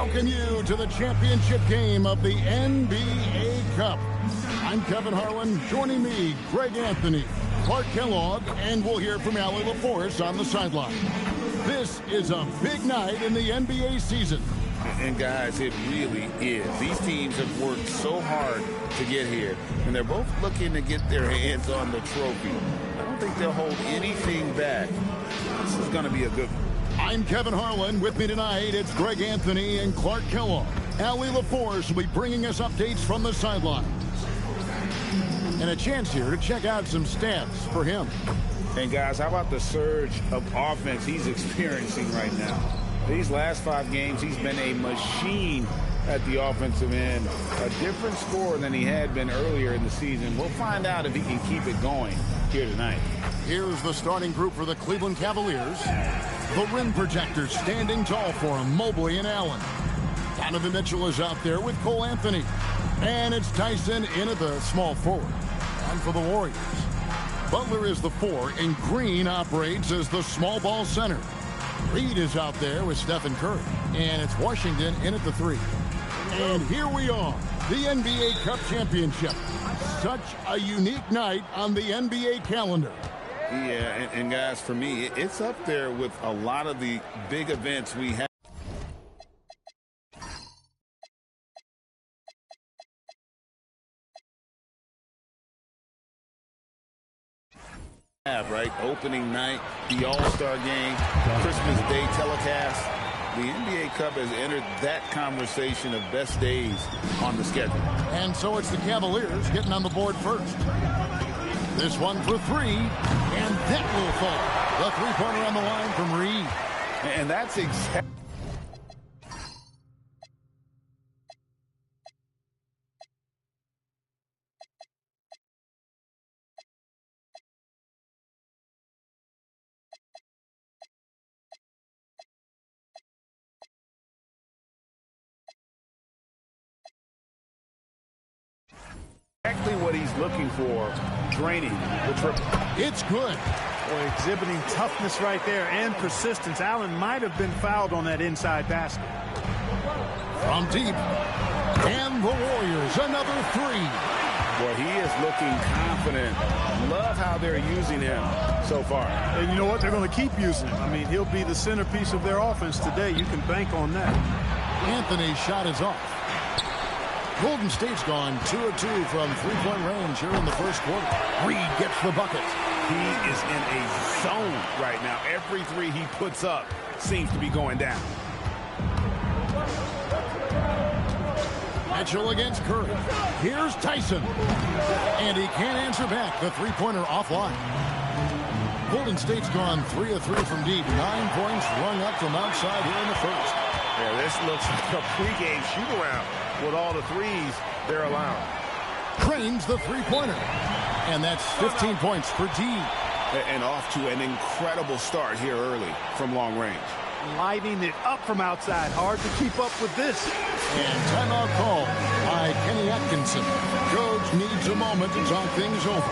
Welcome you to the championship game of the NBA Cup. I'm Kevin Harlan. Joining me, Greg Anthony, Clark Kellogg, and we'll hear from Allie LaForce on the sideline. This is a big night in the NBA season. And guys, it really is. These teams have worked so hard to get here, and they're both looking to get their hands on the trophy. I don't think they'll hold anything back. This is going to be a good one. I'm Kevin Harlan. With me tonight, it's Greg Anthony and Clark Kellogg. Allie LaForce will be bringing us updates from the sidelines. And a chance here to check out some stats for him. And guys, how about the surge of offense he's experiencing right now? These last 5 games, he's been a machine at the offensive end. A different scorer than he had been earlier in the season. We'll find out if he can keep it going here tonight. Here's the starting group for the Cleveland Cavaliers. The rim protectors standing tall for him, Mobley and Allen. Donovan Mitchell is out there with Cole Anthony. And it's Tyson in at the small forward. And for the Warriors, Butler is the 4, and Green operates as the small ball center. Reed is out there with Stephen Curry. And it's Washington in at the 3. And here we are, the NBA Cup Championship. Such a unique night on the NBA calendar. Yeah, and guys, for me, it's up there with a lot of the big events we have, right? Opening night, the All-Star game, Christmas Day telecast. The NBA Cup has entered that conversation of best days on the schedule. And so it's the Cavaliers getting on the board first. This one for 3, and that will fall. The three-pointer on the line from Reed. And that's exactly... exactly what he's looking for, draining the triple. It's good. Boy, exhibiting toughness right there and persistence. Allen might have been fouled on that inside basket. From deep. And the Warriors, another 3. Boy, he is looking confident. Love how they're using him so far. And you know what? They're going to keep using him. I mean, he'll be the centerpiece of their offense today. You can bank on that. Anthony's shot is off. Golden State's gone 2 of 2 from three-point range here in the first quarter. Reed gets the bucket. He is in a zone right now. Every 3 he puts up seems to be going down. Mitchell against Curry. Here's Tyson. And he can't answer back. The three-pointer offline. Golden State's gone 3 of 3 from deep. 9 points rung up from outside here in the first. Yeah, this looks like a pregame shoot-around with all the threes they're allowing. Cranes the three-pointer. And that's 15 points for D. And off to an incredible start here early from long range. Lighting it up from outside. Hard to keep up with this. And timeout call by Kenny Atkinson. Coach needs a moment to talk things over.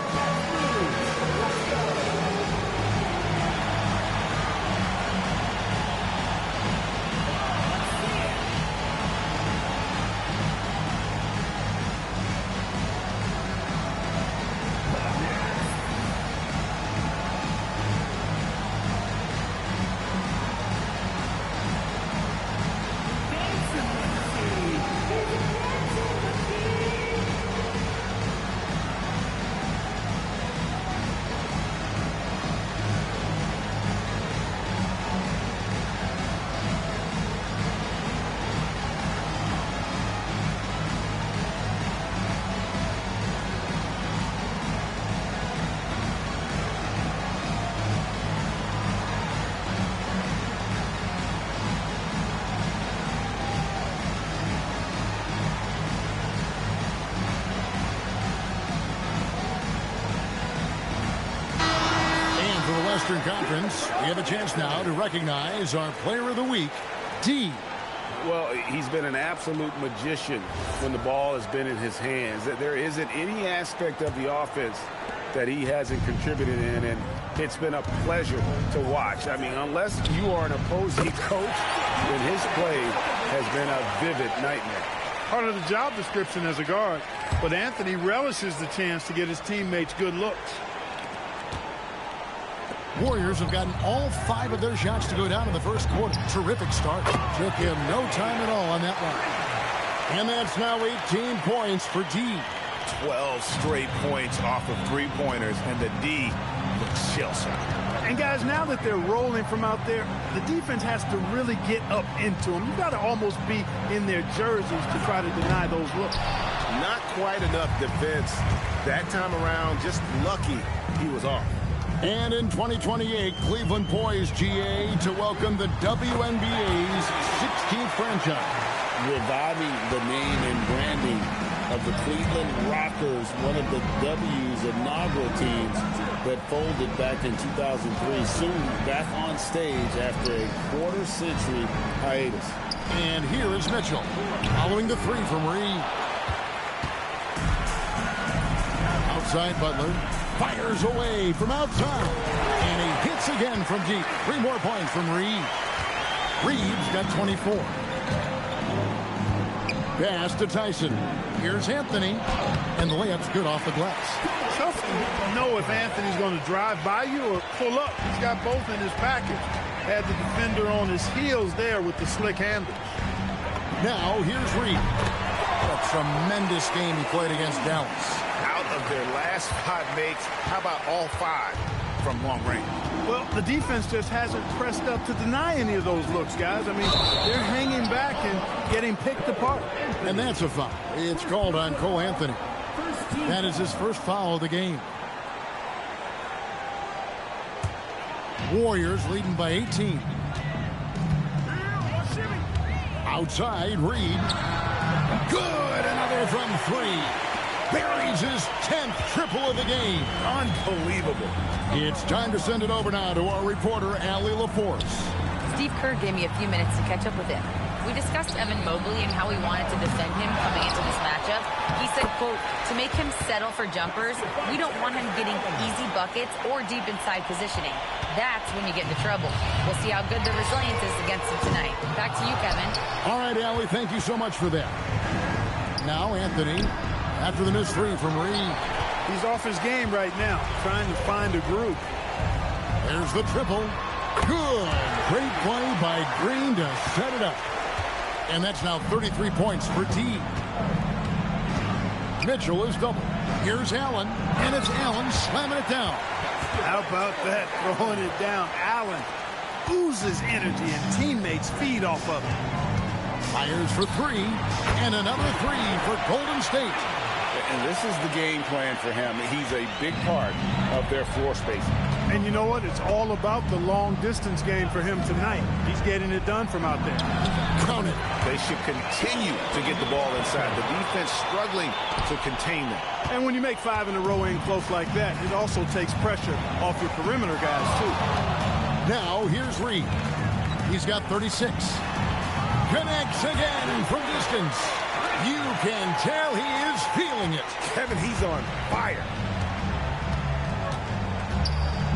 Western Conference, we have a chance now to recognize our Player of the Week, D. Well, he's been an absolute magician when the ball has been in his hands. There isn't any aspect of the offense that he hasn't contributed in, and it's been a pleasure to watch. I mean, unless you are an opposing coach, then his play has been a vivid nightmare. Part of the job description as a guard, but Anthony relishes the chance to get his teammates good looks. Warriors have gotten all 5 of their shots to go down in the first quarter. Terrific start. Took him no time at all on that one. And that's now 18 points for D. 12 straight points off of three-pointers, and the D looks shell-shocked. And guys, now that they're rolling from out there, the defense has to really get up into them. You've got to almost be in their jerseys to try to deny those looks. Not quite enough defense that time around. Just lucky he was off. And in 2028, Cleveland poised, GA, to welcome the WNBA's 16th franchise. Reviving the name and branding of the Cleveland Rockers, one of the W's inaugural teams that folded back in 2003, soon back on stage after a quarter-century hiatus. And here is Mitchell, following the 3 from Reed. Outside Butler, fires away from outside, and he hits again from deep. 3 more points from Reed. Reed's got 24. Pass to Tyson. Here's Anthony, and the layup's good off the glass. Tough to know if Anthony's going to drive by you or pull up. He's got both in his package. Had the defender on his heels there with the slick handles. Now here's Reed. What a tremendous game he played against Dallas. Out of their last 5 makes, how about all 5 from long range? Well, the defense just hasn't pressed up to deny any of those looks, guys. I mean, they're hanging back and getting picked apart. And that's a foul. It's called on Cole Anthony. That is his first foul of the game. Warriors leading by 18. Outside, Reed. Good, another from 3. Buries his 10th triple of the game. Unbelievable. It's time to send it over now to our reporter, Allie LaForce. Steve Kerr gave me a few minutes to catch up with him. We discussed Evan Mobley and how we wanted to defend him coming into this matchup. He said, quote, to make him settle for jumpers, we don't want him getting easy buckets or deep inside positioning. That's when you get into trouble. We'll see how good the resilience is against him tonight. Back to you, Kevin. All right, Allie, thank you so much for that. Now Anthony, after the missed 3 from Reed. He's off his game right now, trying to find a groove. There's the triple. Good. Great play by Green to set it up. And that's now 33 points for T. Mitchell is double. Here's Allen, and it's Allen slamming it down. How about that, throwing it down? Allen oozes energy, and teammates feed off of it. Fires for 3, and another 3 for Golden State. And this is the game plan for him. He's a big part of their floor spacing. And you know what? It's all about the long-distance game for him tonight. He's getting it done from out there. Count it. They should continue to get the ball inside. The defense struggling to contain them. And when you make 5 in a row in close like that, it also takes pressure off your perimeter guys, too. Now, here's Reed. He's got 36. Connects again from distance. You can tell he is feeling it. Kevin, he's on fire.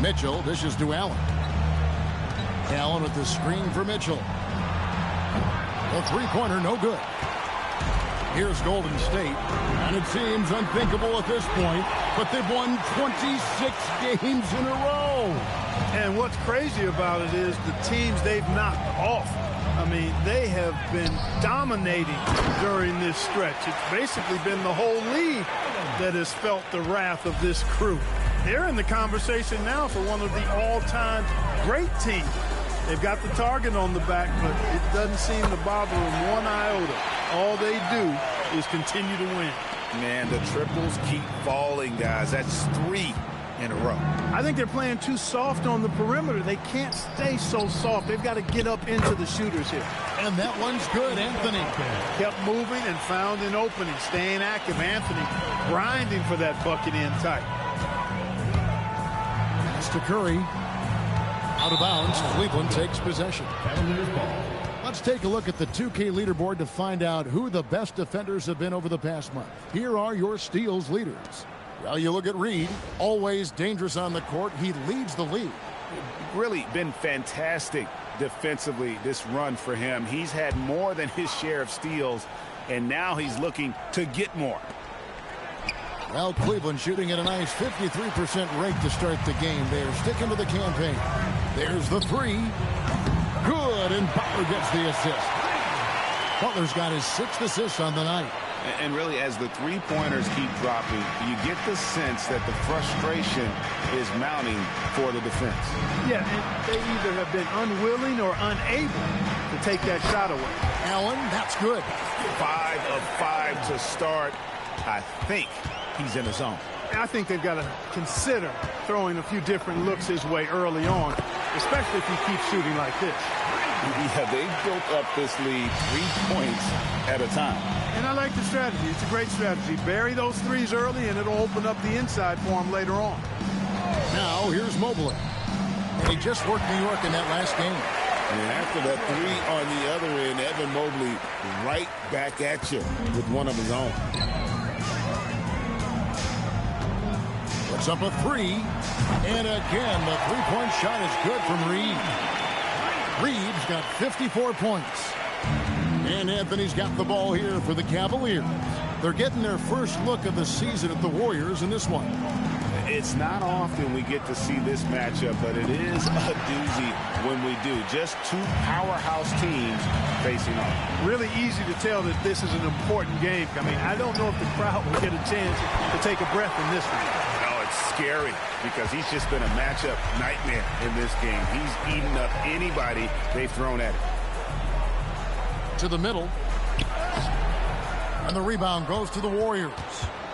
Mitchell dishes to Allen. Allen with the screen for Mitchell. The 3-pointer, no good. Here's Golden State, and it seems unthinkable at this point, but they've won 26 games in a row. And what's crazy about it is the teams they've knocked off. I mean, they have been dominating during this stretch. It's basically been the whole league that has felt the wrath of this crew. They're in the conversation now for one of the all-time great teams. They've got the target on the back, but it doesn't seem to bother them one iota. All they do is continue to win. Man, the triples keep falling, guys. That's 3 in a row. I think they're playing too soft on the perimeter. They can't stay so soft. They've got to get up into the shooters here. And that one's good, Anthony. Kept moving and found an opening, staying active. Anthony grinding for that bucket in tight. Pass to Curry. Out of bounds, Cleveland takes possession. Let's take a look at the 2K leaderboard to find out who the best defenders have been over the past month. Here are your steals leaders. Well, you look at Reed, always dangerous on the court. He leads the league. really been fantastic defensively this run for him. He's had more than his share of steals, and now he's looking to get more. Well, Cleveland shooting at a nice 53% rate to start the game. They're sticking to the campaign. There's the three. Good, and Butler gets the assist. Butler's got his 6th assist on the night. And really, as the three-pointers keep dropping, you get the sense that the frustration is mounting for the defense. Yeah, and they either have been unwilling or unable to take that shot away. Allen, that's good. 5 of 5 to start. I think he's in the zone. I think they've got to consider throwing a few different looks his way early on, especially if he keeps shooting like this. Yeah, they built up this lead 3 points at a time. And I like the strategy. It's a great strategy. Bury those threes early, and it'll open up the inside for him later on. Now, here's Mobley. And he just worked New York in that last game. And after that three on the other end, Evan Mobley right back at you with one of his own. Puts up a three. And again, the three-point shot is good from Reed. Reed's got 54 points. And Anthony's got the ball here for the Cavaliers. They're getting their first look of the season at the Warriors in this one. It's not often we get to see this matchup, but it is a doozy when we do. Just two powerhouse teams facing off. Really easy to tell that this is an important game. I mean, I don't know if the crowd will get a chance to take a breath in this one. No, it's scary because he's just been a matchup nightmare in this game. He's eaten up anybody they've thrown at him. To the middle. And the rebound goes to the Warriors.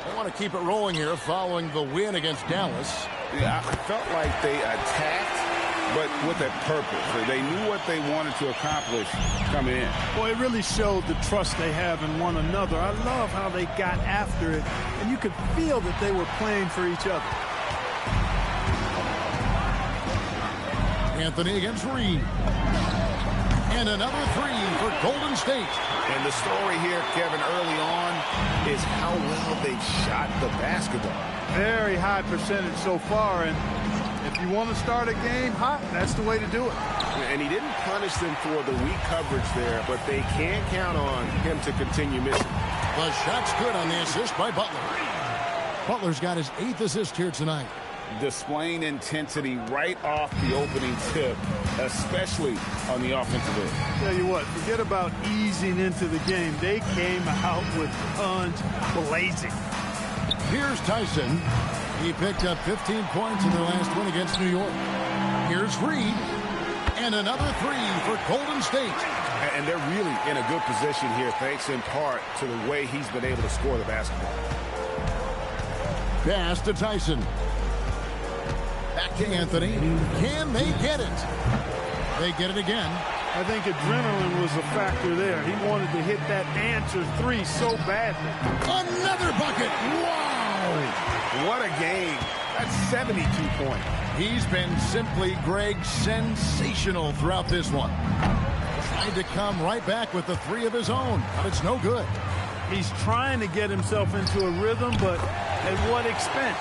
They want to keep it rolling here following the win against Dallas. Yeah, I felt like they attacked, but with a purpose. They knew what they wanted to accomplish coming in. Well, it really showed the trust they have in one another. I love how they got after it, and you could feel that they were playing for each other. Anthony against Reed. And another three for Golden State. And the story here, Kevin, early on is how well they've shot the basketball. Very high percentage so far, and if you want to start a game hot, that's the way to do it. And he didn't punish them for the weak coverage there, but they can't count on him to continue missing. The shot's good on the assist by Butler. Butler's got his 8th assist here tonight. Displaying intensity right off the opening tip, especially on the offensive end. Tell you what, forget about easing into the game. They came out with guns blazing. Here's Tyson. He picked up 15 points in their last win against New York. Here's Reed. And another three for Golden State. And they're really in a good position here, thanks in part to the way he's been able to score the basketball. Pass to Tyson. Back to Anthony. Can they get it? They get it again. I think adrenaline was a factor there. He wanted to hit that answer three so badly. Another bucket. Wow. What a game. That's 72 points. He's been simply, Greg, sensational throughout this one. Trying to come right back with the three of his own, but it's no good. He's trying to get himself into a rhythm, but at what expense?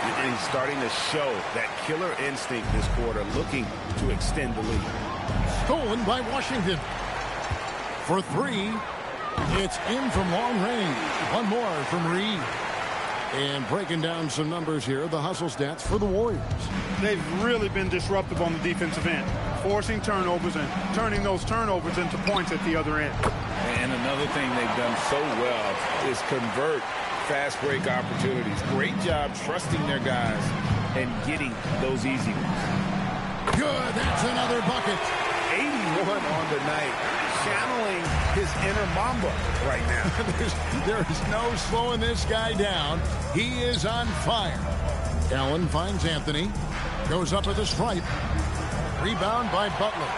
And he's starting to show that killer instinct this quarter, looking to extend the lead. Stolen by Washington. For three, it's in from long range. One more from Reed. And breaking down some numbers here, the hustle stats for the Warriors. They've really been disruptive on the defensive end, forcing turnovers and turning those turnovers into points at the other end. And another thing they've done so well is convert fast break opportunities. Great job trusting their guys and getting those easy ones. Good, that's another bucket. 81 on the night, channeling his inner Mamba right now. there is no slowing this guy down. He is on fire. Allen finds Anthony, goes up at the stripe. Rebound by Butler.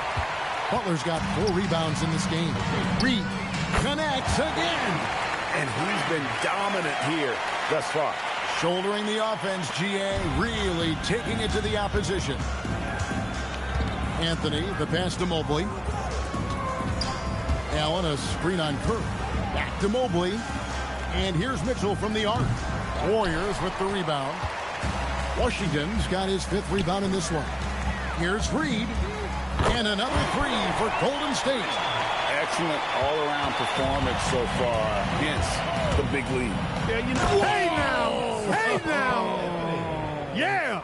Butler's got 4 rebounds in this game. Reed connects again. And he's been dominant here thus far. Shouldering the offense, GA, really taking it to the opposition. Anthony, the pass to Mobley. Allen, a screen on Curry. Back to Mobley. And here's Mitchell from the arc. Warriors with the rebound. Washington's got his 5th rebound in this one. Here's Reed. And another three for Golden State. Excellent all-around performance so far, hence the big lead. Yeah, you know. Hey now! Hey now! Yeah!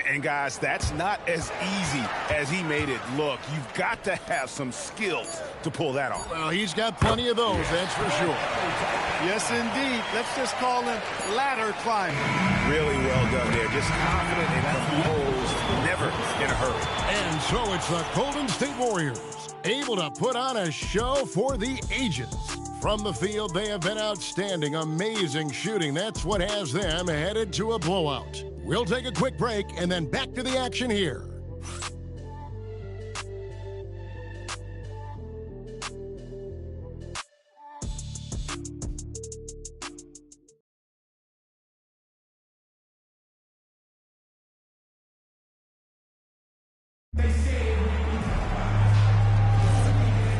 And guys, that's not as easy as he made it look. You've got to have some skills to pull that off. Well, he's got plenty of those, that's for sure. Yes, indeed. Let's just call him ladder climbing. Really well done there. Just confident and composed, never in a hurry. And so it's the Golden State Warriors, able to put on a show for the ages. From the field, they have been outstanding, amazing shooting. That's what has them headed to a blowout. We'll take a quick break and then back to the action here.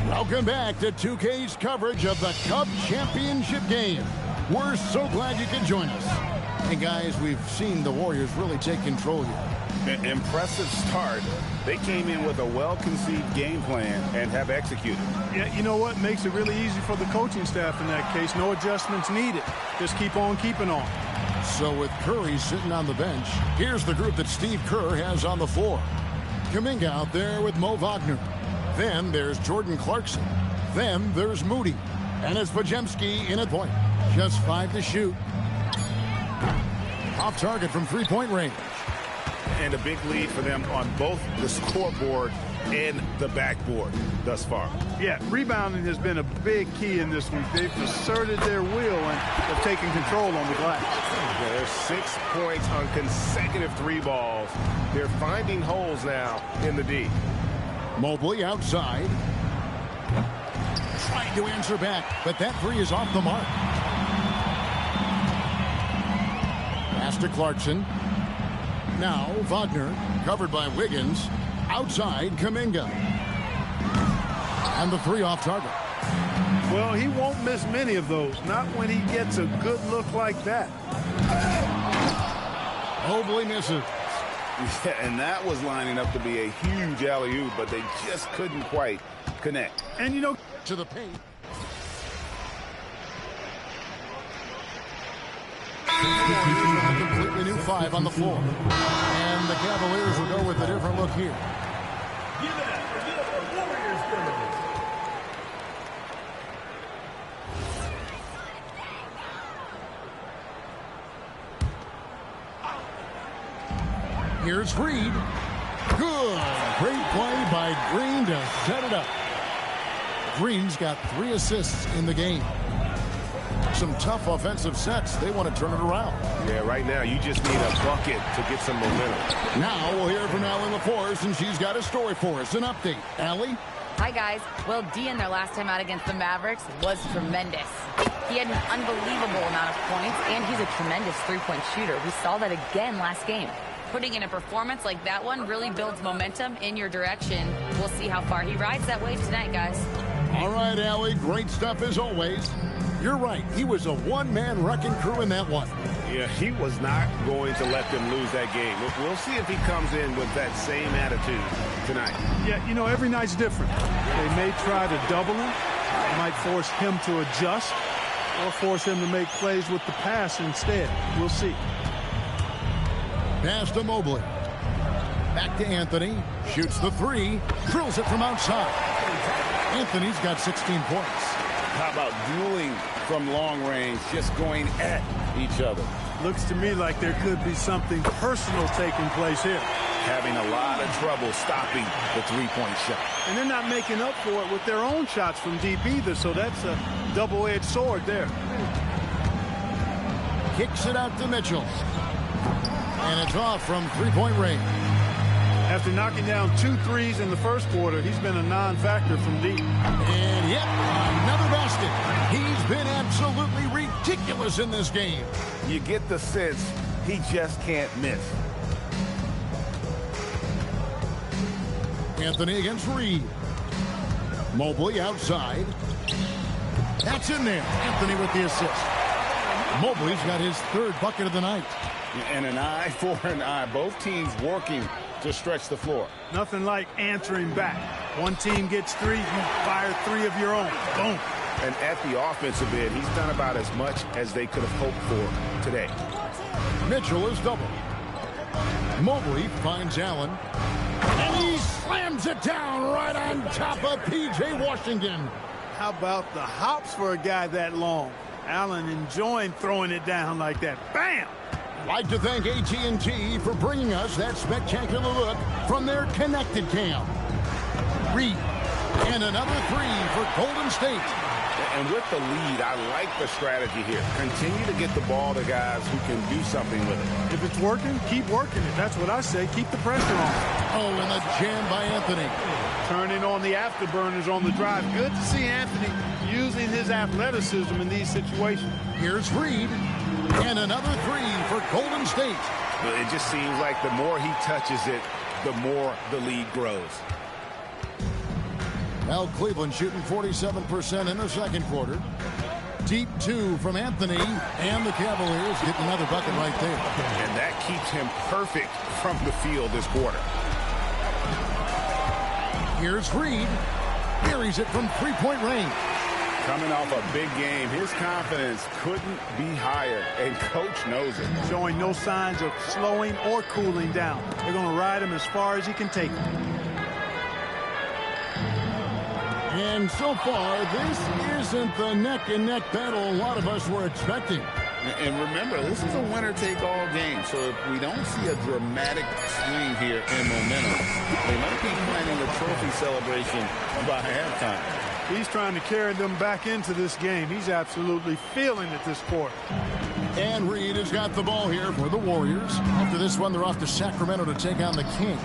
Welcome back to 2K's coverage of the Cup Championship game. We're so glad you could join us. And guys, we've seen the Warriors really take control here. Impressive start. They came in with a well-conceived game plan and have executed. Yeah, you know what? Makes it really easy for the coaching staff in that case. No adjustments needed. Just keep on keeping on. So with Curry sitting on the bench, here's the group that Steve Kerr has on the floor. Kuminga out there with Mo Wagner. Then there's Jordan Clarkson. Then there's Moody. And it's Podziemski in at point. Just 5 to shoot. Off target from three-point range. And a big lead for them on both the scoreboard and the backboard thus far. Yeah, rebounding has been a big key in this week. They've asserted their will and have taken control on the glass. Yeah, there's 6 points on consecutive 3 balls. They're finding holes now in the D. Mobley outside. Trying to answer back, but that three is off the mark. Pass to Clarkson. Now Wagner, covered by Wiggins. Outside Kuminga. And the three off target. Well, he won't miss many of those. Not when he gets a good look like that. Mobley misses. Yeah, and that was lining up to be a huge alley-oop, but they just couldn't quite connect. And, you know, To the paint. A completely new 5 on the floor. And the Cavaliers will go with a different look here. Here's Reed. Good. Great play by Green to set it up. Green's got 3 assists in the game. Some tough offensive sets. They want to turn it around. Yeah, right now you just need a bucket to get some momentum. Now we'll hear from Allie LaForce, and she's got a story for us. An update. Allie? Hi, guys. Well, Dean, their last time out against the Mavericks was tremendous. He had an unbelievable amount of points, and he's a tremendous three-point shooter. We saw that again last game. Putting in a performance like that one really builds momentum in your direction. We'll see how far he rides that wave tonight, guys. All right, Allie. Great stuff as always. You're right. He was a one-man wrecking crew in that one. Yeah, he was not going to let them lose that game. We'll see if he comes in with that same attitude tonight. yeah, you know, every night's different. They may try to double him. They might force him to adjust or force him to make plays with the pass instead. We'll see. Pass to Mobley. Back to Anthony. Shoots the three. Drills it from outside. Anthony's got 16 points. How about dueling from long range, just going at each other? Looks to me like there could be something personal taking place here. Having a lot of trouble stopping the three-point shot. And they're not making up for it with their own shots from deep either, so that's a double-edged sword there. Kicks it out to Mitchell. And it's off from three-point range. After knocking down 2 threes in the first quarter, he's been a non-factor from deep. And yep, another basket. He's been absolutely ridiculous in this game. You get the sense he just can't miss. Anthony against Reed. Mobley outside. That's in there. Anthony with the assist. Mobley's got his 3rd bucket of the night. And an eye for an eye. Both teams working to stretch the floor. Nothing like answering back. One team gets 3, you fire 3 of your own. Boom. And at the offensive end, he's done about as much as they could have hoped for today. Mitchell is double. Mobley finds Allen. And he slams it down right on top of P.J. Washington. How about the hops for a guy that long? Allen enjoying throwing it down like that. Bam! Like to thank AT&T for bringing us that spectacular look from their connected cam. Reed. And another 3 for Golden State. And with the lead, I like the strategy here. Continue to get the ball to guys who can do something with it. If it's working, keep working it. That's what I say. Keep the pressure on. Oh, and the jam by Anthony. Turning on the afterburners on the drive. Good to see Anthony using his athleticism in these situations. Here's Reed. And another 3 for Golden State. But it just seems like the more he touches it, the more the lead grows. Now Cleveland shooting 47% in the second quarter. Deep 2 from Anthony, and the Cavaliers get another bucket right there. And that keeps him perfect from the field this quarter. Here's Reed. Buries it from three-point range. Coming off a big game, his confidence couldn't be higher, and coach knows it. Showing no signs of slowing or cooling down. They're going to ride him as far as he can take him. And so far, this isn't the neck-and-neck battle a lot of us were expecting. And remember, this is a winner-take-all game, so if we don't see a dramatic swing here in momentum, they might be planning a trophy celebration by halftime. He's trying to carry them back into this game. He's absolutely feeling it this quarter. And Reed has got the ball here for the Warriors. After this one, they're off to Sacramento to take on the Kings.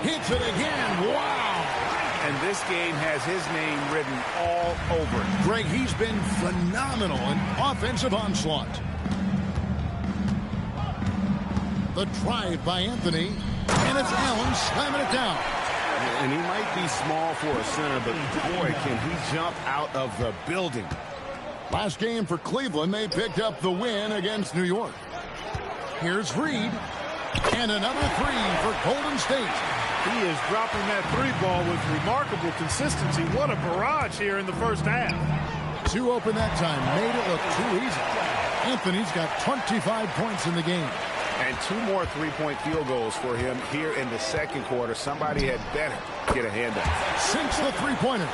Hits it again. Wow! And this game has his name written all over it. Greg, he's been phenomenal in offensive onslaught. The drive by Anthony, and it's Allen slamming it down. And he might be small for a center, but boy, can he jump out of the building. Last game for Cleveland, they picked up the win against New York. Here's Reed, and another 3 for Golden State. He is dropping that 3 ball with remarkable consistency. What a barrage here in the first half. 2 open that time, made it look too easy. Anthony's got 25 points in the game. And 2 more three-point field goals for him here in the second quarter. Somebody had better get a hand up. Sinks the three-pointer.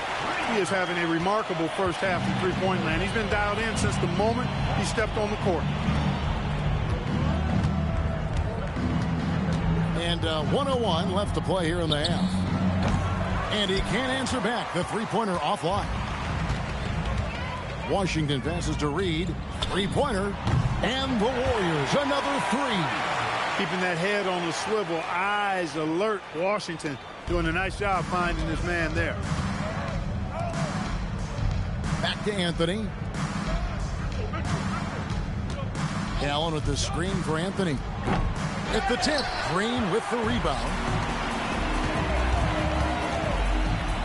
He is having a remarkable first half from three-point land. He's been dialed in since the moment he stepped on the court. And 101 left to play here in the half. And he can't answer back. The three-pointer offline. Washington passes to Reed. Three-pointer. And the Warriors, another 3. Keeping that head on the swivel, eyes alert. Washington doing a nice job finding his man there. Back to Anthony. Allen with the screen for Anthony. At the tip, Green with the rebound.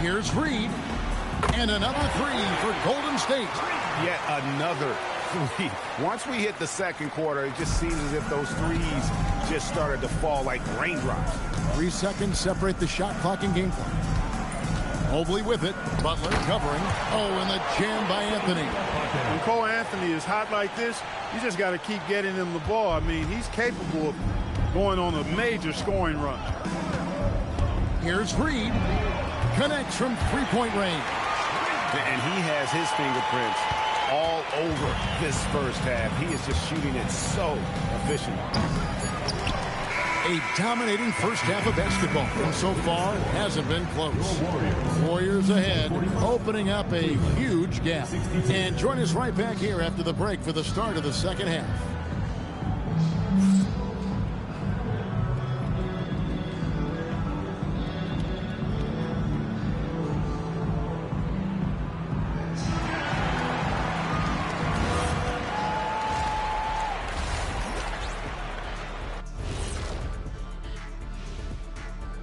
Here's Reed. And another 3 for Golden State. Yet another 3. Once we hit the second quarter, it just seems as if those threes just started to fall like raindrops. 3 seconds separate the shot clock and game clock. Mobley with it. Butler covering. Oh, and the jam by Anthony. When Cole Anthony is hot like this, you just got to keep getting him the ball. I mean, he's capable of going on a major scoring run. Here's Reed. Connects from three-point range. And he has his fingerprints all over this first half. He is just shooting it so efficient. A dominating first half of basketball. And so far, hasn't been close. Warriors ahead, opening up a huge gap. And join us right back here after the break for the start of the second half.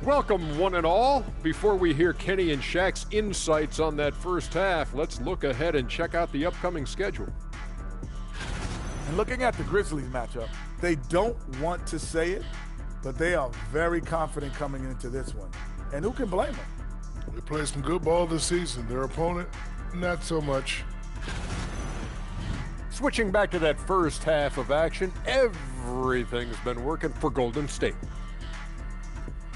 Welcome, one and all. Before we hear Kenny and Shaq's insights on that first half, let's look ahead and check out the upcoming schedule. And looking at the Grizzlies matchup, they don't want to say it, but they are very confident coming into this one. And who can blame them? They played some good ball this season. Their opponent, not so much. Switching back to that first half of action, everything's been working for Golden State.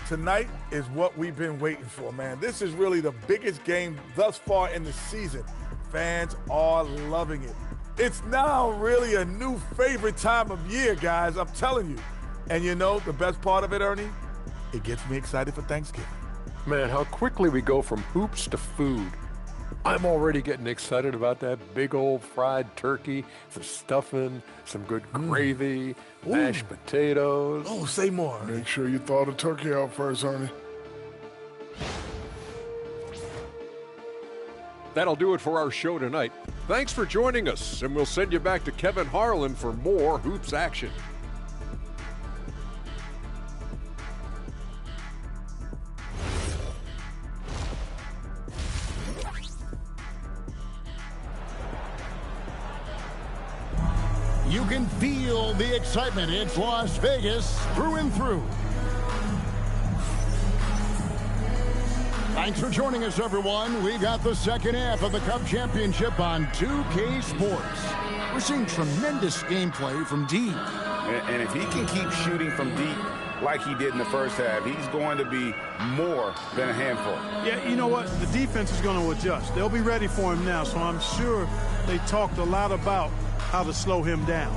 Tonight is what we've been waiting for, man. This is really the biggest game thus far in the season. Fans are loving it. It's now really a new favorite time of year, guys, I'm telling you. And you know the best part of it, Ernie? It gets me excited for Thanksgiving. Man, how quickly we go from hoops to food. I'm already getting excited about that big old fried turkey, some stuffing, some good gravy, mashed potatoes. Oh, say more. Make sure you thaw the turkey out first, Ernie. That'll do it for our show tonight. Thanks for joining us, and we'll send you back to Kevin Harlan for more hoops action. You can feel the excitement. It's Las Vegas through and through. Thanks for joining us, everyone. We got the second half of the Cup Championship on 2K Sports. We're seeing tremendous gameplay from deep. And if he can keep shooting from deep like he did in the first half, he's going to be more than a handful. Yeah, you know what? The defense is going to adjust. They'll be ready for him now, so I'm sure they talked a lot about how to slow him down.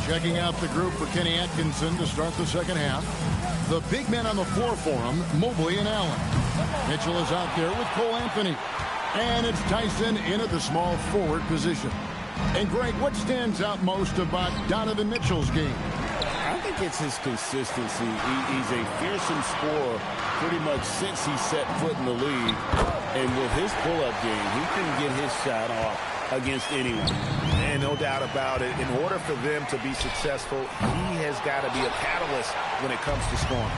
Checking out the group for Kenny Atkinson to start the second half. The big men on the floor for him, Mobley and Allen. Mitchell is out there with Cole Anthony. And it's Tyson in at the small forward position. And Greg, what stands out most about Donovan Mitchell's game? I think it's his consistency. He's a fearsome scorer pretty much since he set foot in the league. And with his pull-up game, he can get his shot off against anyone. And no doubt about it, in order for them to be successful, he has got to be a catalyst when it comes to scoring.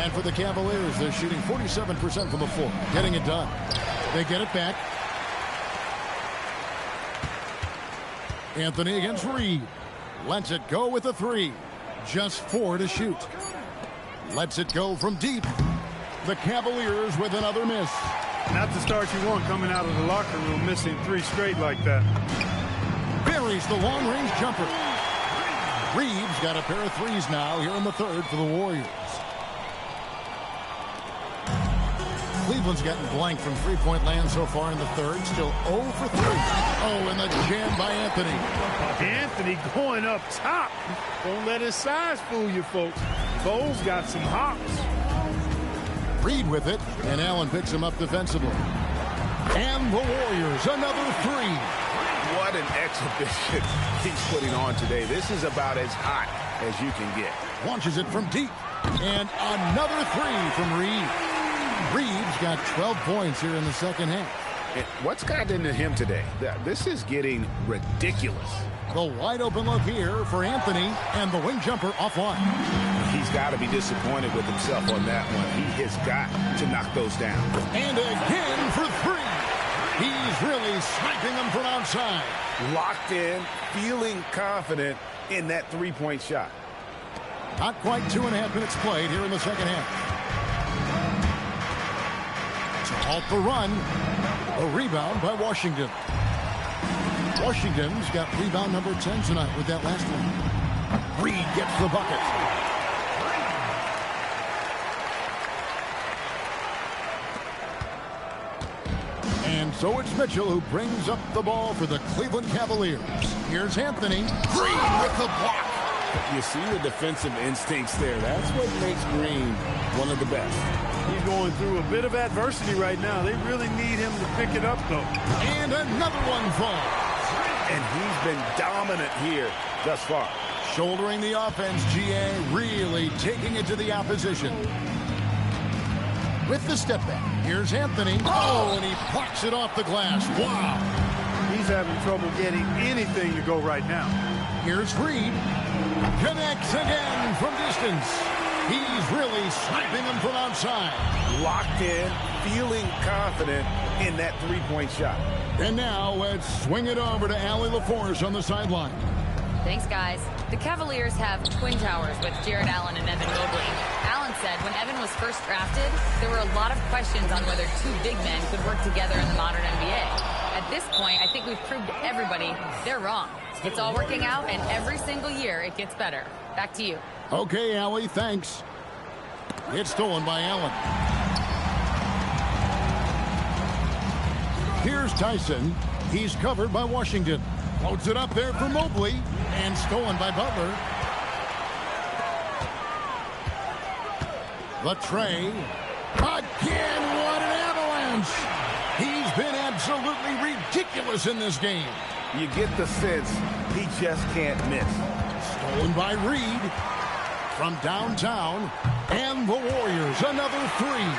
And for the Cavaliers, they're shooting 47% from the floor, getting it done. They get it back. Anthony against Reed. Lets it go with a three. Just 4 to shoot. Lets it go from deep. The Cavaliers with another miss. Not the start you want coming out of the locker room, missing 3 straight like that. Buries the long-range jumper. Reeves got a pair of threes now here in the third for the Warriors. Cleveland's gotten blank from three-point land so far in the third. Still 0 for 3. Oh, and the jam by Anthony. Anthony going up top. Don't let his size fool you, folks. Cole's got some hops. Reed with it, and Allen picks him up defensively. And the Warriors, another 3. What an exhibition he's putting on today. This is about as hot as you can get. Launches it from deep. And another 3 from Reed. Reeves got 12 points here in the second half. And what's gotten into him today? This is getting ridiculous. The wide open look here for Anthony, and the wing jumper offline. He's got to be disappointed with himself on that one. He has got to knock those down. And again for 3. He's really sniping them from outside. Locked in, feeling confident in that three-point shot. Not quite 2.5 minutes played here in the second half. To halt the run, a rebound by Washington. Washington's got rebound number 10 tonight with that last one. Reed gets the bucket. And so it's Mitchell who brings up the ball for the Cleveland Cavaliers. Here's Anthony. Green with the block. You see the defensive instincts there. That's what makes Green one of the best. He's going through a bit of adversity right now. They really need him to pick it up, though. And another one falls. And he's been dominant here thus far. Shouldering the offense, GA really taking it to the opposition. With the step back, here's Anthony. Oh, and he plucks it off the glass. Wow. He's having trouble getting anything to go right now. Here's Reed. Connects again from distance. He's really sniping them from outside. Locked in, feeling confident in that three-point shot. And now let's swing it over to Allie LaForce on the sideline. Thanks, guys. The Cavaliers have twin towers with Jared Allen and Evan Mobley. Allen said when Evan was first drafted, there were a lot of questions on whether two big men could work together in the modern NBA. At this point, I think we've proved to everybody they're wrong. It's all working out, and every single year it gets better. Back to you. Okay, Allie, thanks. It's stolen by Allen. Here's Tyson. He's covered by Washington. Floats it up there for Mobley. And stolen by Butler. Latrey. Again, what an avalanche. He's been absolutely ridiculous in this game. You get the sense he just can't miss. Stolen by Reed. From downtown. And the Warriors, another three.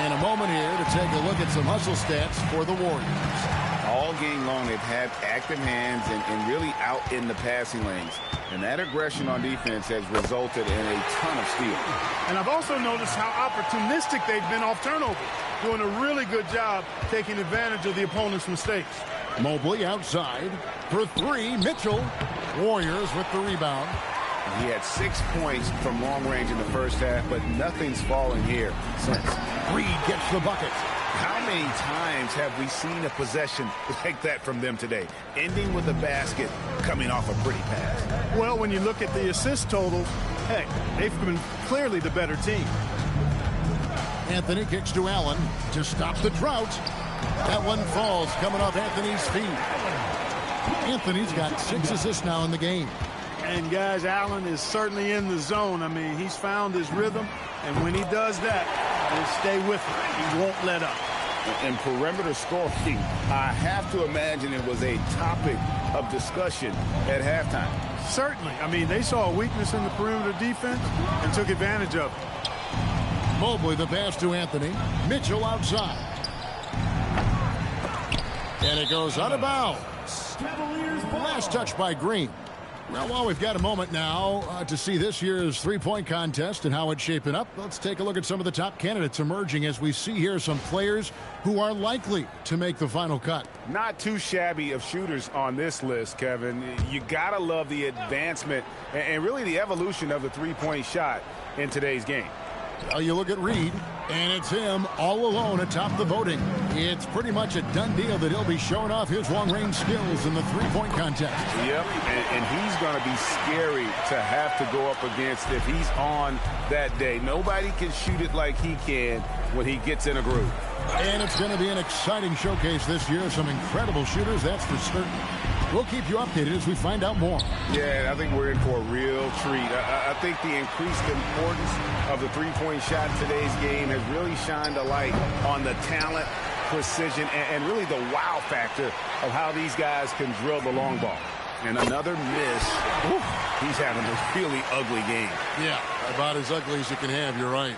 In a moment here to take a look at some hustle stats for the Warriors. All game long, they've had active hands and really out in the passing lanes. And that aggression on defense has resulted in a ton of steals. And I've also noticed how opportunistic they've been off turnover, doing a really good job taking advantage of the opponent's mistakes. Mobley outside for three. Mitchell. Warriors with the rebound. He had 6 points from long range in the first half, but nothing's fallen here since. Reed gets the bucket. How many times have we seen a possession like that from them today? Ending with a basket, coming off a pretty pass. Well, when you look at the assist totals, hey, they've been clearly the better team. Anthony kicks to Allen to stop the drought. That one falls coming off Anthony's feet. Anthony's got 6 assists now in the game. And, guys, Allen is certainly in the zone. I mean, he's found his rhythm, and when he does that, he'll stay with it. He won't let up. And perimeter scoring, I have to imagine it was a topic of discussion at halftime. Certainly. I mean, they saw a weakness in the perimeter defense and took advantage of it. Mobley the pass to Anthony. Mitchell outside. And it goes out of bounds. Last touch by Green. Well, we've got a moment now to see this year's three-point contest and how it's shaping up. Let's take a look at some of the top candidates emerging as we see here some players who are likely to make the final cut. Not too shabby of shooters on this list, Kevin. You got to love the advancement and really the evolution of the three-point shot in today's game. You look at Reed, and it's him all alone atop the voting. It's pretty much a done deal that he'll be showing off his long-range skills in the three-point contest. Yep, and he's going to be scary to have to go up against if he's on that day. Nobody can shoot it like he can when he gets in a groove. And it's going to be an exciting showcase this year. Some incredible shooters, that's for certain. We'll keep you updated as we find out more. Yeah, I think we're in for a real treat. I think the increased importance of the three-point shot in today's game has really shined a light on the talent, precision, and really the wow factor of how these guys can drill the long ball. And another miss. Ooh, he's having a really ugly game. Yeah, about as ugly as you can have, you're right.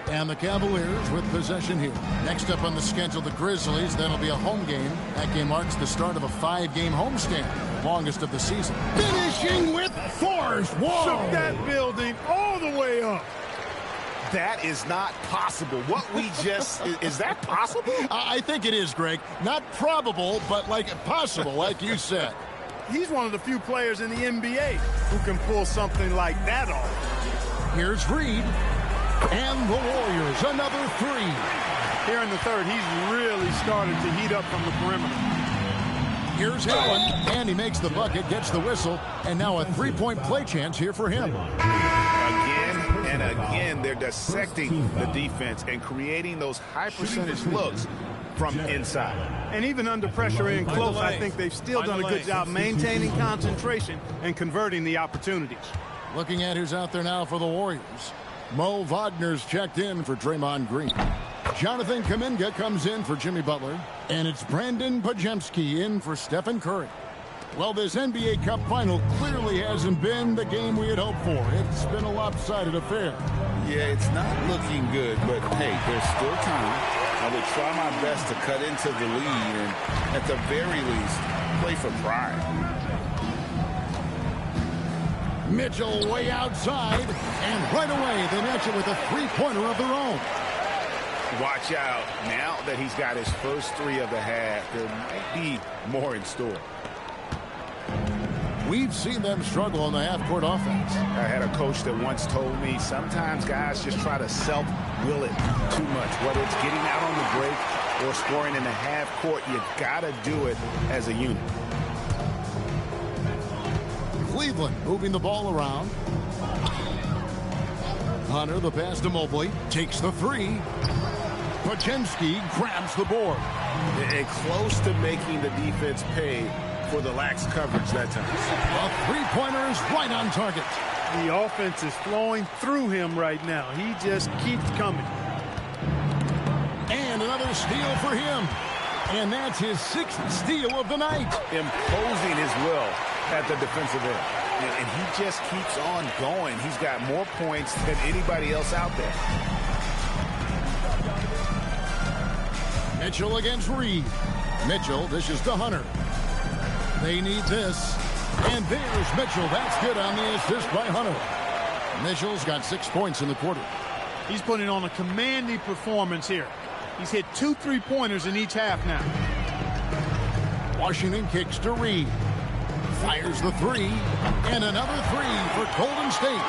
And the Cavaliers with possession here. Next up on the schedule, the Grizzlies. That'll be a home game. That game marks the start of a 5-game homestand, the longest of the season. Finishing with force. Whoa! Shook that building all the way up. That is not possible. What we just... is that possible? I think it is, Greg. Not probable, but like possible, like you said. He's one of the few players in the NBA who can pull something like that off. Here's Reed. And the Warriors, another three. Here in the third, he's really started to heat up from the perimeter. Here's Allen, and he makes the bucket, gets the whistle, and now a three-point play chance here for him. Again and again, they're dissecting the defense and creating those high-percentage looks from inside. And even under pressure in close, I think they've still done a good job maintaining concentration and converting the opportunities. Looking at who's out there now for the Warriors. Mo Wagner's checked in for Draymond Green. Jonathan Kuminga comes in for Jimmy Butler. And it's Brandon Podziemski in for Stephen Curry. Well, this NBA Cup final clearly hasn't been the game we had hoped for. It's been a lopsided affair. Yeah, it's not looking good, but hey, there's still time. I would try my best to cut into the lead and, at the very least, play for pride. Mitchell way outside, and right away they match it with a three-pointer of their own. Watch out. Now that he's got his first three of the half, there might be more in store. We've seen them struggle on the half-court offense. I had a coach that once told me sometimes guys just try to self-will it too much. Whether it's getting out on the break or scoring in the half-court, you got to do it as a unit. Cleveland moving the ball around. Hunter, the pass to Mobley, takes the three. Pachinski grabs the board. And close to making the defense pay for the lax coverage that time. A three-pointer is right on target. The offense is flowing through him right now. He just keeps coming. And another steal for him. And that's his sixth steal of the night. Imposing his will at the defensive end. And he just keeps on going. He's got more points than anybody else out there. Mitchell against Reed. Mitchell dishes to Hunter. They need this. And there's Mitchell. That's good on the assist by Hunter. Mitchell's got 6 points in the quarter. He's putting on a commanding performance here. He's hit 2 3-pointers in each half now. Washington kicks to Reed. Fires the three. And another three for Golden State.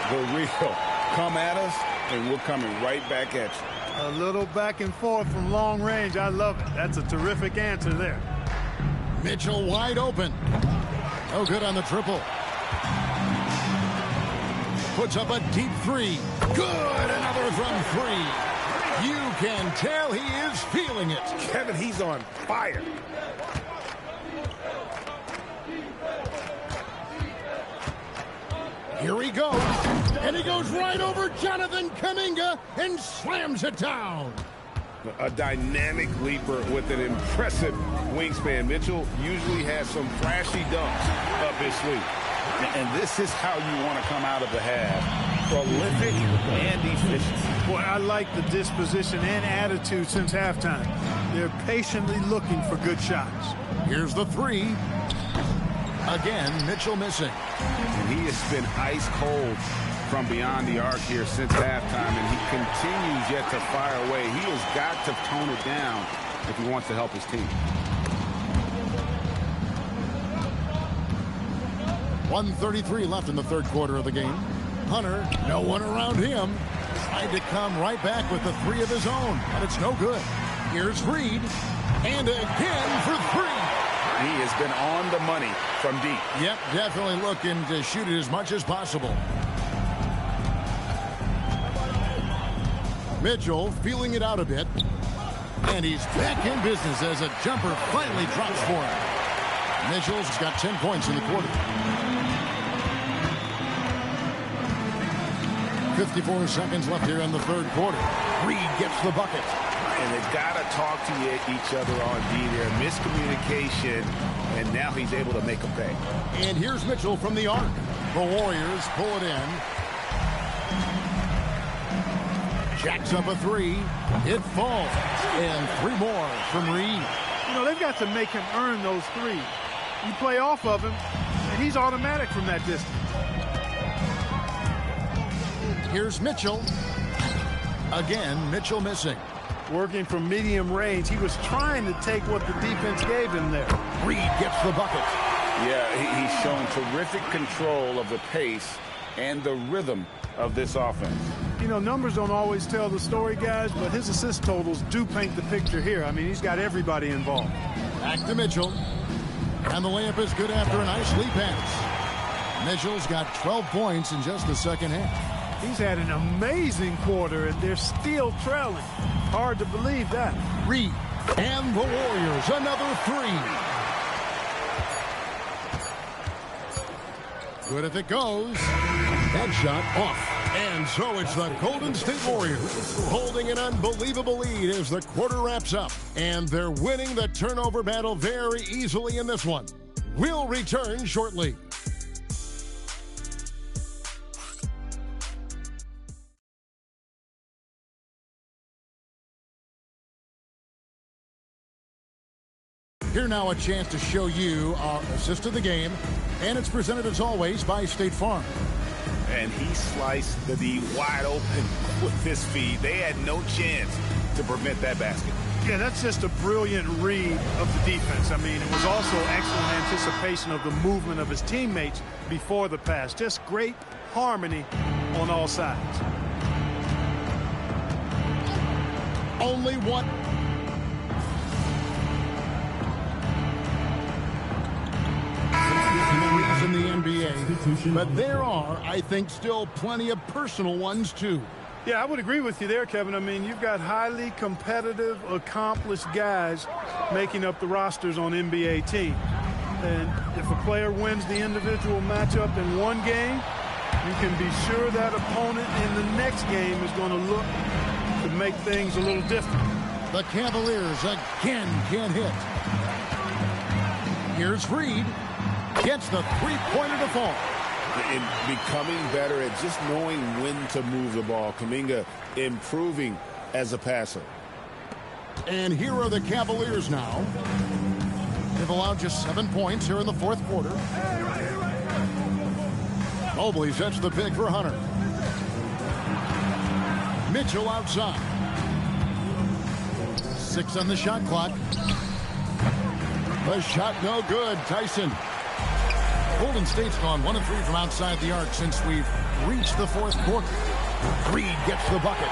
The real come at us, and we're coming right back at you. A little back and forth from long range. I love it. That's a terrific answer there. Mitchell wide open. No good on the triple. Puts up a deep three. Good. Another from three. You can tell he is feeling it. Kevin, he's on fire. Here he goes. And he goes right over Jonathan Kuminga and slams it down. A dynamic leaper with an impressive wingspan. Mitchell usually has some flashy dunks up his sleeve. And this is how you want to come out of the half. Prolific and efficient. Boy, I like the disposition and attitude since halftime. They're patiently looking for good shots. Here's the three. Again, Mitchell missing. And he has been ice cold from beyond the arc here since halftime, and he continues yet to fire away. He has got to tone it down if he wants to help his team. 1:33 left in the third quarter of the game. Hunter, no one around him. Tried to come right back with the three of his own, but it's no good. Here's Reed, and again for three. He has been on the money from deep. Yep, definitely looking to shoot it as much as possible. Mitchell feeling it out a bit. And he's back in business as a jumper finally drops for him. Mitchell's got 10 points in the quarter. 54 seconds left here in the third quarter. Reed gets the bucket. And they've got to talk to each other on D there. Miscommunication, and now he's able to make a pay. And here's Mitchell from the arc. The Warriors pull it in. Jacks up a three. It falls. And three more from Reed. You know, they've got to make him earn those threes. You play off of him, and he's automatic from that distance. Here's Mitchell. Again, Mitchell missing. Working from medium range. He was trying to take what the defense gave him there. Reed gets the bucket. Yeah, he's shown terrific control of the pace and the rhythm of this offense. You know, numbers don't always tell the story, guys, but his assist totals do paint the picture here. I mean, he's got everybody involved. Back to Mitchell. And the layup is good after a nice lead pass. Mitchell's got 12 points in just the second half. He's had an amazing quarter, and they're still trailing. Hard to believe that. Reed and the Warriors, another three. Good if it goes. That shot off. And so it's the Golden State Warriors holding an unbelievable lead as the quarter wraps up. And they're winning the turnover battle very easily in this one. We'll return shortly. Here now a chance to show you our assist of the game, and it's presented as always by State Farm. And he sliced the D wide open with his feed. They had no chance to prevent that basket. Yeah, that's just a brilliant read of the defense. I mean, it was also excellent anticipation of the movement of his teammates before the pass. Just great harmony on all sides. Only one. In the NBA, but there are, I think, still plenty of personal ones too. Yeah, I would agree with you there, Kevin. I mean, you've got highly competitive, accomplished guys making up the rosters on NBA teams. And if a player wins the individual matchup in one game, you can be sure that opponent in the next game is going to look to make things a little different. The Cavaliers again can't hit. Here's Reed. Gets the three-pointer to fall. In becoming better at just knowing when to move the ball. Kuminga improving as a passer. And here are the Cavaliers now. They've allowed just 7 points here in the fourth quarter. Mobley sets the pick for Hunter. Mitchell outside. 6 on the shot clock. The shot no good. Tyson. Golden State's gone 1 of 3 from outside the arc since we've reached the fourth quarter. Reed gets the bucket.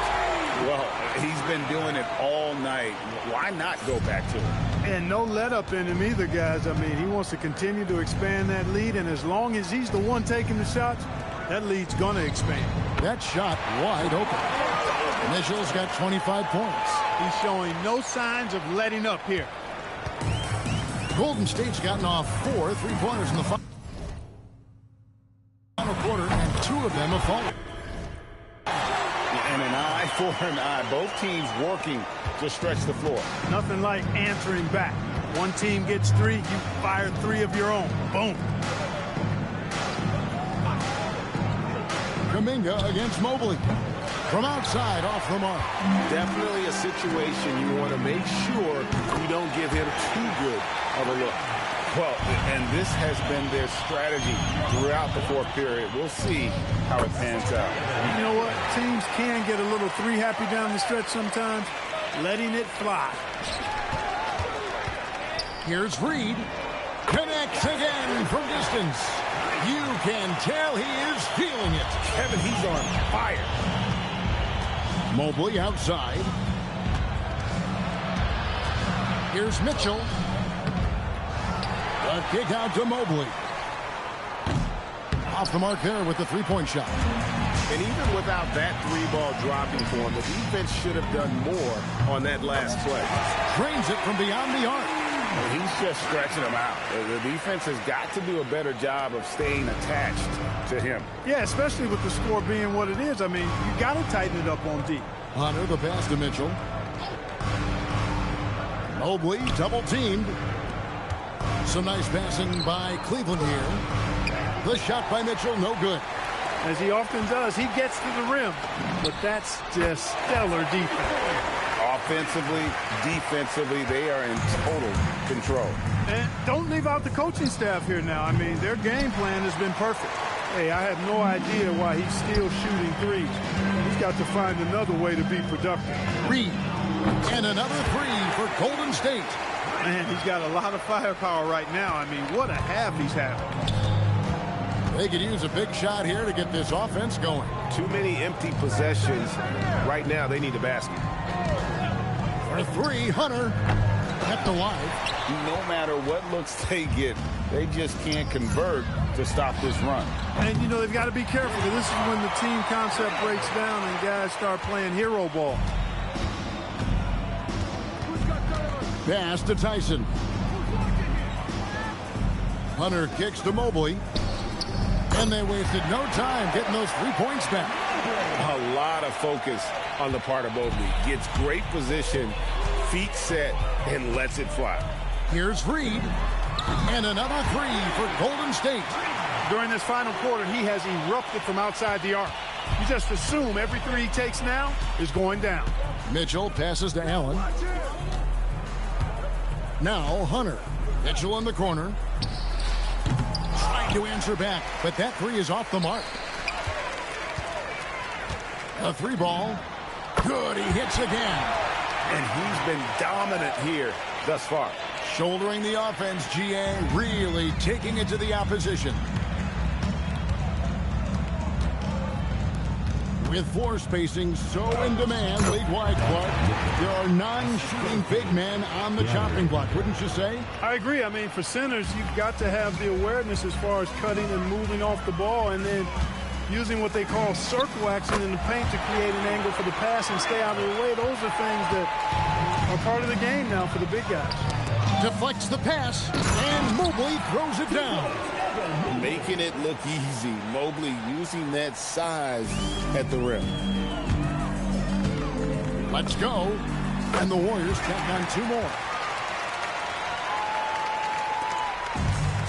Well, he's been doing it all night. Why not go back to it? And no let up in him either, guys. I mean, he wants to continue to expand that lead, and as long as he's the one taking the shots, that lead's going to expand. That shot wide open. Mitchell's got 25 points. He's showing no signs of letting up here. Golden State's gotten off 4 3-pointers in the final quarter, and 2 of them have fallen. And an eye for an eye. Both teams working to stretch the floor. Nothing like answering back. One team gets 3, you fire 3 of your own. Boom. Kuminga against Mobley. From outside, off the mark. Definitely a situation you want to make sure you don't give him too good of a look. Well, and this has been their strategy throughout the fourth period. We'll see how it pans out. You know what? Teams can get a little 3-happy down the stretch sometimes. Letting it fly. Here's Reed. Connects again from distance. You can tell he is feeling it. Kevin, he's on fire. Mobley outside. Here's Mitchell. A kick out to Mobley. Off the mark there with the three-point shot. And even without that 3-ball dropping for him, the defense should have done more on that last play. Drains it from beyond the arc. And he's just stretching him out. The defense has got to do a better job of staying attached to him. Yeah, especially with the score being what it is. I mean, you got to tighten it up on D. Hunter, the pass to Mitchell. Mobley double-teamed. Some nice passing by Cleveland here. The shot by Mitchell, no good. As he often does, he gets to the rim. But that's just stellar defense. Offensively, defensively, they are in total control. And don't leave out the coaching staff here now. I mean, their game plan has been perfect. Hey, I have no idea why he's still shooting threes. He's got to find another way to be productive. Reed. And another 3 for Golden State. Man, he's got a lot of firepower right now. I mean, what a half he's having. They could use a big shot here to get this offense going. Too many empty possessions. Right now, they need a basket. For 3, Hunter kept alive. No matter what looks they get, they just can't convert to stop this run. And, you know, they've got to be careful. This is when the team concept breaks down and guys start playing hero ball. Pass to Tyson. Hunter kicks to Mobley. And they wasted no time getting those 3 points back. A lot of focus on the part of Mobley. Gets great position, feet set, and lets it fly. Here's Reed. And another 3 for Golden State. During this final quarter, he has erupted from outside the arc. You just assume every 3 he takes now is going down. Mitchell passes to Allen. Now Hunter. Mitchell in the corner. Trying to answer back, but that three is off the mark. A three ball. Good, he hits again. And he's been dominant here thus far. Shouldering the offense, GA, really taking it to the opposition. With floor spacing so in demand league-wide, Clark, there are non-shooting big men on the chopping block, wouldn't you say? I agree. I mean, for centers, you've got to have the awareness as far as cutting and moving off the ball and then using what they call circle action in the paint to create an angle for the pass and stay out of the way. Those are things that are part of the game now for the big guys. Deflects the pass, and Mobley throws it down. Making it look easy. Mobley using that size at the rim. Let's go. And the Warriors tack on two more.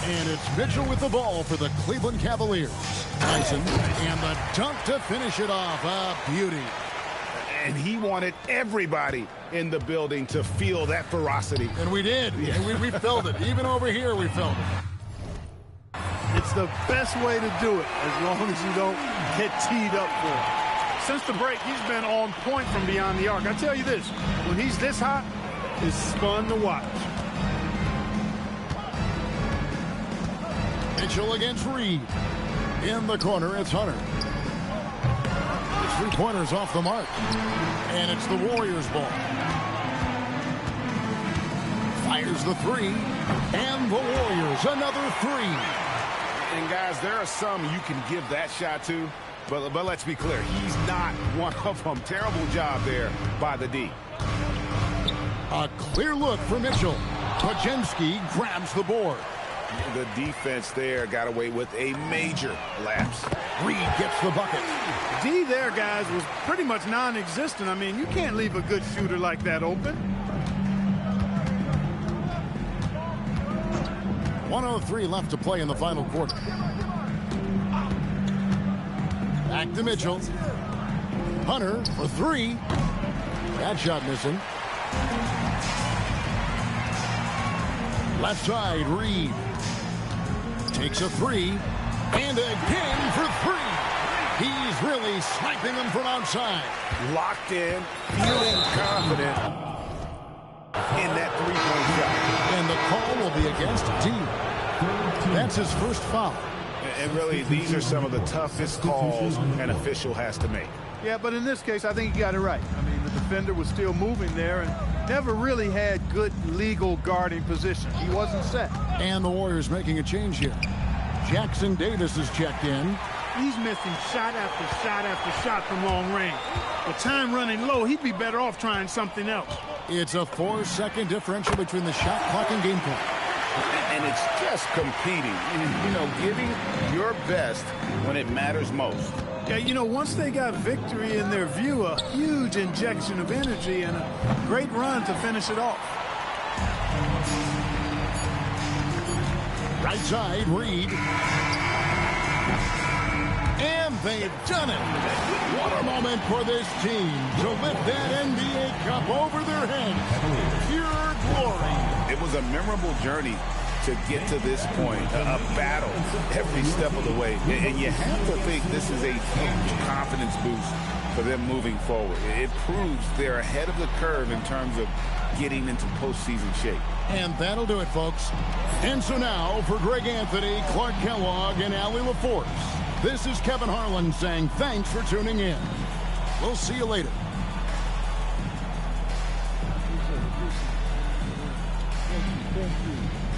And it's Mitchell with the ball for the Cleveland Cavaliers. Tyson, and the dunk to finish it off. A beauty. And he wanted everybody in the building to feel that ferocity. And we did. And we felt it. Even over here, we felt it. It's the best way to do it as long as you don't get teed up for it. Since the break, he's been on point from beyond the arc. I tell you this, when he's this hot, it's fun to watch. Mitchell against Reed. In the corner, it's Hunter. The three-pointer's off the mark. And it's the Warriors' ball. Fires the three. And the Warriors, another three. And guys, there are some you can give that shot to, but let's be clear, he's not one of them. Terrible job there by the D. A clear look for Mitchell. Podziemski grabs the board. The defense there got away with a major lapse. Reed gets the bucket. D there, guys, was pretty much non-existent. I mean, you can't leave a good shooter like that open. 1:03 left to play in the final quarter. Back to Mitchell. Hunter for three. That shot missing. Left side, Reed. Takes a three. And again for three. He's really sniping them from outside. Locked in, feeling confident in that three-point shot. And the call will be against D. That's his first foul. And really, these are some of the toughest calls an official has to make. Yeah, but in this case, I think he got it right. I mean, the defender was still moving there and never really had good legal guarding position. He wasn't set. And the Warriors making a change here. Jackson Davis is checked in. He's missing shot after shot after shot from long range. With time running low, he'd be better off trying something else. It's a 4-second differential between the shot clock and game clock. And it's just competing, you know, giving your best when it matters most. Yeah, you know, once they got victory in their view, a huge injection of energy and a great run to finish it off. Right side, Reed. And they've done it. What a moment for this team to lift that NBA Cup over their heads. Pure glory. It was a memorable journey to get to this point, a battle every step of the way. And you have to think this is a huge confidence boost for them moving forward. It proves they're ahead of the curve in terms of getting into postseason shape. And that'll do it, folks. And so now, for Greg Anthony, Clark Kellogg, and Allie LaForce, this is Kevin Harlan saying thanks for tuning in. We'll see you later. Thank you.